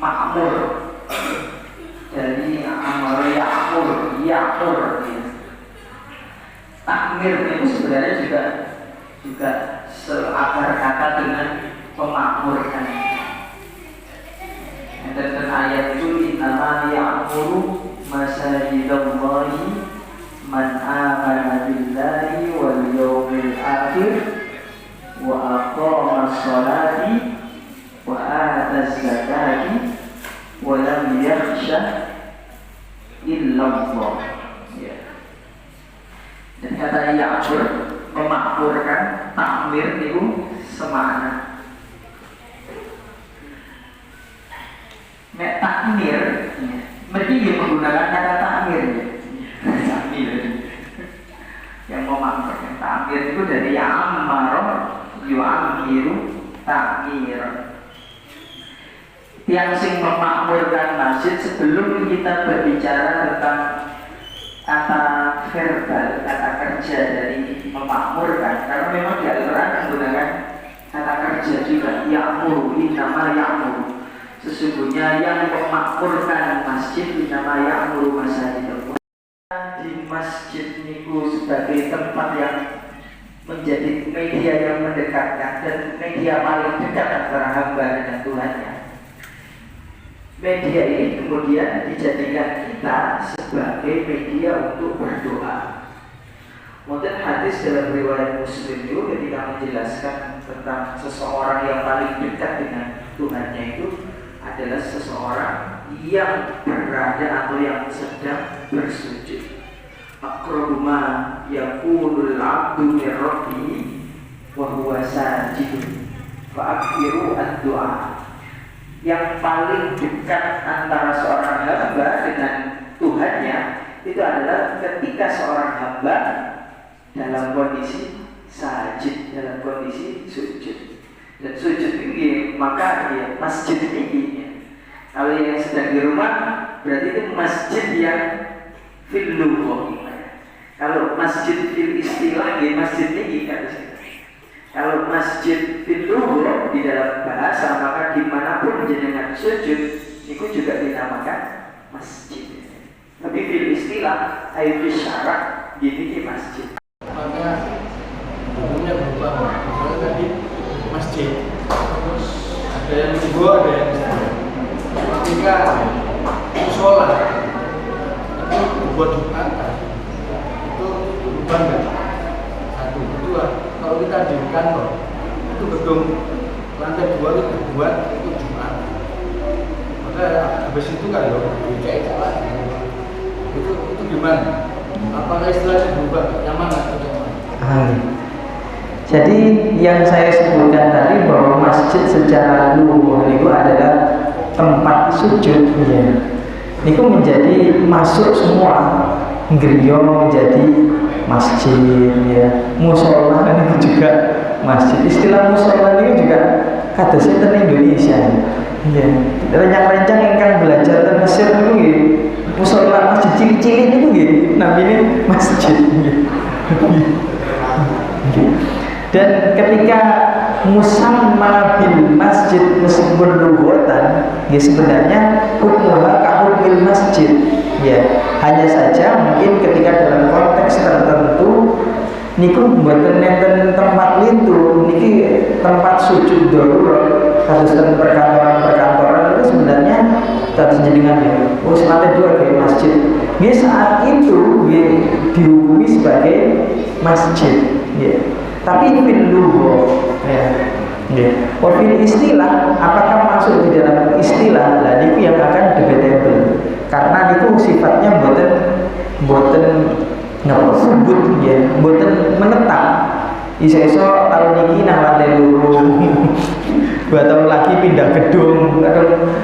makmur dari amal yakmur ya. Takmir itu sebenarnya juga seakar kata dengan memakmurkan. Dan ayat itu innama ya'muru masajidallahi man amana billahi wal yawmil akhir wa aqama sholati wa ataz zakati wa lam yakhsha illa Allah. Ya. Dan kata ya'mur memakmurkan, takmir itu semakna. Nek takmir, mesti dia menggunakan kata takmir. Takmir yang memakmurkan. Takmir itu dari ya'amaro yu'amiru takmir. Yang sing memakmurkan masjid. Sebelum kita berbicara tentang kata verbal, kata kerja dari memakmurkan, karena memang di Al-Quran menggunakan kata kerja juga, ya'muru, innama ya'muru. Sesungguhnya yang memakmurkan masjid innama ya'muru masajidallah. Di masjid niku sebagai tempat yang menjadi media yang mendekatkan dan media paling dekat antara hamba dengan Tuhannya. Media ini kemudian dijadikan kita sebagai media untuk berdoa. Mungkin hadis dalam riwayat Muslim itu ketika menjelaskan tentang seseorang yang paling dekat dengan Tuhannya itu adalah seseorang yang berada atau yang sedang bersujud. Aqrabu ma yakunul 'abdu min rabbih wa huwa sajidun fa akhiru ad-du'a. Yang paling dekat antara seorang hamba dengan Tuhannya itu adalah ketika seorang hamba dalam kondisi sajid, dalam kondisi sujud. Dan sujud ini maka ya, masjid ini. Kalau yang sedang di rumah berarti itu masjid yang fil lughah. Kalau masjid fil istilah ya masjid ini kan. Kalau masjid fil lughah di dalam bahasa maka dimanapun jenengan sujud itu juga dinamakan masjid. Tapi fil istilah ayat syarak gini masjid. Maka hukumnya berubah. Misalnya tadi masjid, terus ada yang kedua, ada yang ketika musola itu buat jumatan itu berubah nggak? Satu, kedua, kalau kita di kantor itu gedung lantai 2 itu dibuat itu Jumat. Maka habis itu kan kayak jalan itu gimana? Apakah istilahnya berubah? Yang mana atau yang mana? Jadi yang saya sebutkan tadi bahwa masjid secara lughah itu adalah tempat sujud ya. Itu menjadi masuk semua. Gereja menjadi masjid ya. Musola itu juga masjid. Istilah musola itu juga kata sinten Indonesia. Ya. Rencang-rencang ingkang belajar teng Mesir itu nggih. Musola masjid cilik-cilik itu nggih namanya masjid. Dan ketika musamma bil masjid meskipun lughatan ya sebenarnya hukmuha kahukmil masjid ya, hanya saja mungkin ketika dalam konteks tertentu niku mboten nenten tempat lintu niki tempat sujud darurat kasus perkantoran itu sebenarnya tadi jenengan ya lantai 2 kayak masjid ya, saat itu ya, dihukumi sebagai masjid ya. Tapi fil lughah ya. Fil istilah apakah masuk di dalam istilah? Lah niku yang akan debatable. Karena niku sifatnya boten napa sebut ya, boten menetap. Iso-iso tahun niki nang lantai 2 tahun lagi pindah gedung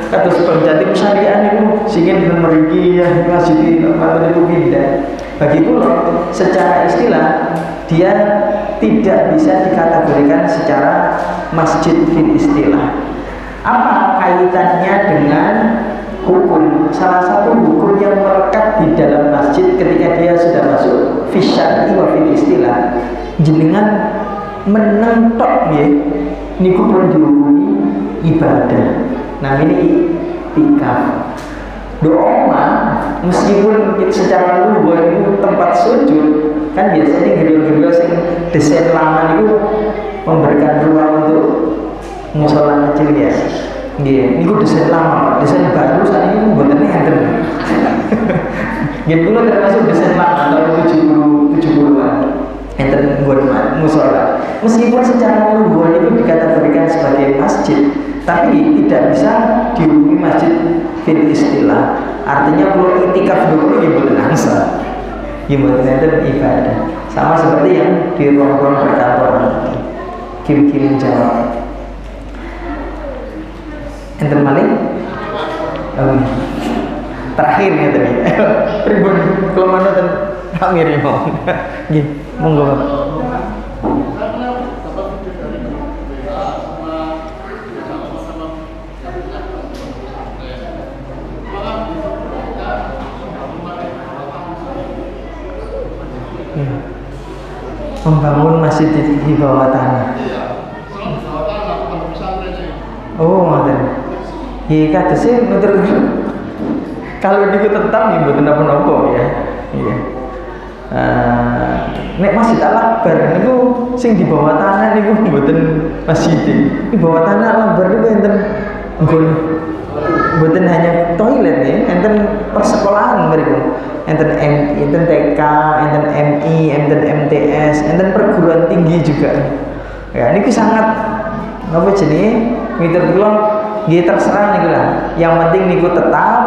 kados Jatim Syariah niku singin mriki ya masjid itu pindah. Bagi kula secara istilah dia tidak bisa dikategorikan secara masjid fil istilah. Apa kaitannya dengan hukum? Salah satu hukum yang melekat di dalam masjid ketika dia sudah masuk fi syar'i wa fil istilah, jenengan menentok ya niku pun dihukumi ibadah. namanya itikaf. Doa meskipun secara luar itu tempat sujud, kan biasanya gedung-gedung yang desain lama itu memberikan ruang untuk musola kecil ya. Ini desain lama, desain baru saat ini buatannya enten. Gitu kan termasuk desain lama tahun 70-an. Enten buat musola. Meskipun secara luar itu dikategorikan sebagai masjid, tapi tidak bisa dihukumi masjid fil istilah. Artinya kalau itikaf dulu ya bukan angsa, ya bukan ibadah. Sama seperti yang di ruang-ruang perkantoran. Kirim jawab. Enten maling? Terakhir ya tadi. Pribun kalau mana ten kami mau. Gih, monggo Bapak. Membangun masjid di bawah tanah. Oh, ngoten. Iya, kadesnya nutur. Kalau niku tetap ya mboten napa-napa ya. Iya. Nek Masjid Al-Akbar niku sing di bawah tanah niku mboten masjid. Di bawah tanah Al-Akbar niku enten nggon mboten hanya toilet ya, enten persekolahan mriku. Enten enten TK, enten MI, enten MTS, enten perguruan tinggi juga. Ya, niku sangat napa jenenge mitur kula nggih terserah niku lah. Yang penting niku tetap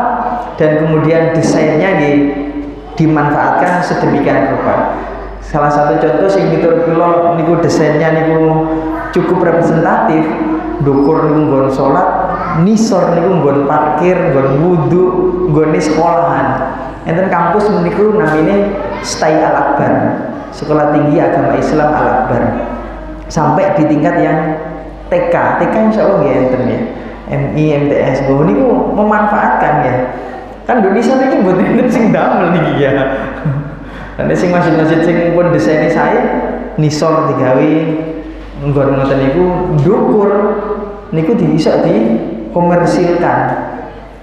dan kemudian desainnya nggih dimanfaatkan sedemikian rupa. Salah satu contoh sing mitur kula niku desainnya niku cukup representatif. Dukur niku nggon salat, nisor niku nggon parkir, nggon wudu, nggone sekolahan. Enten kampus niku namine STAI Al-Akbar, Sekolah Tinggi Agama Islam Al-Akbar. Sampai di tingkat yang TK insyaallah ya enten ya. MI, MTS, bahwa niku memanfaatkan ya. Kan Indonesia ini buat enten sing damel niki ya. Nanti sing masjid-masjid sing pun desainnya saya nisor digawe nggon ngoten niku ndukur niku bisa dikomersilkan,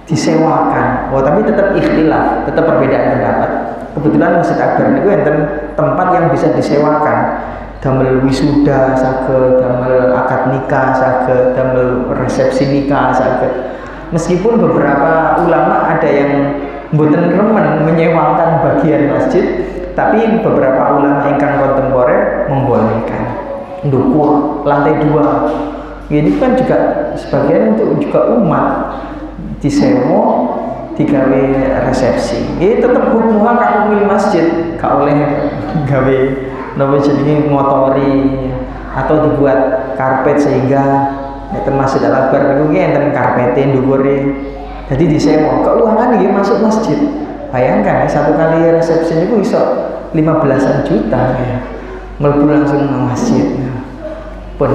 disewakan. Oh, tapi tetap ikhtilaf, tetap perbedaan pendapat. Kebetulan Masjid Akbar niku enten tempat yang bisa disewakan. Damel wisuda saged, damel akad nikah saged, damel resepsi nikah saged. Meskipun beberapa ulama ada yang mboten remen menyewakan bagian masjid, tapi beberapa ulama ingkang kontemporer membolehkan. Ndukur lantai 2. Ini kan juga sebagian untuk juga umat disewa digawe resepsi. Ini tetap hukumnya kahumil masjid, gak oleh gawe napa jenenge ngotori atau dibuat karpet sehingga enten Masjid Al-Akbar niku enten karpete ndukure. Jadi disewa. Keuangan iki masuk masjid. Bayangkan satu kali resepsi niku iso 15-an juta ya. Mlebu langsung nang masjid. Pun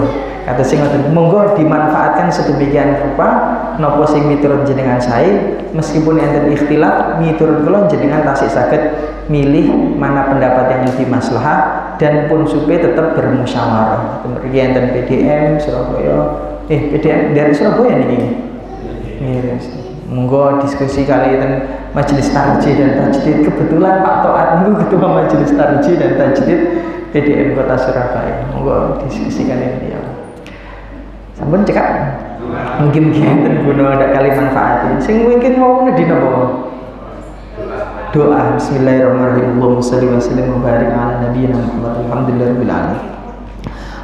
kata sing ngoten, monggo dimanfaatkan sedemikian rupa napa sing miturut jenengan sae meskipun enten ikhtilaf miturut kula jenengan tasih saged milih mana pendapat yang lebih maslahah dan pun supaya tetap bermusyawarah. Kemudian enten PDM Surabaya, PDM dari Surabaya niki. Yes. Monggo diskusi kali enten majelis tarjih dan tajdid. Kebetulan Pak Toat niku ketua majelis tarjih dan tajdid PDM Kota Surabaya. Monggo diskusikan ini ya. Sampun cekak. Mungkin enten guna ada kali manfaat. Sing mungkin mau ngedi napa? Doa. Bismillahirrahmanirrahim. Allahumma shalli wa sallim wa barik ala nabiyyina Muhammad. Alhamdulillahirabbil alamin.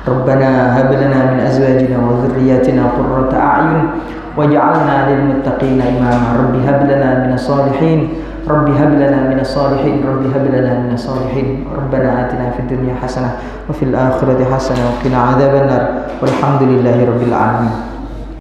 Rabbana hab lana min azwajina wa dhurriyyatina qurrata a'yun waj'alna lil muttaqina imama. Rabbi hab lana minas salihin. Rabbi hab lana minas salihin. Rabbi hab lana minas salihin. Rabbana atina fid dunya hasanah wa fil akhirati hasanah wa qina adzabannar. Walhamdulillahirabbil alamin.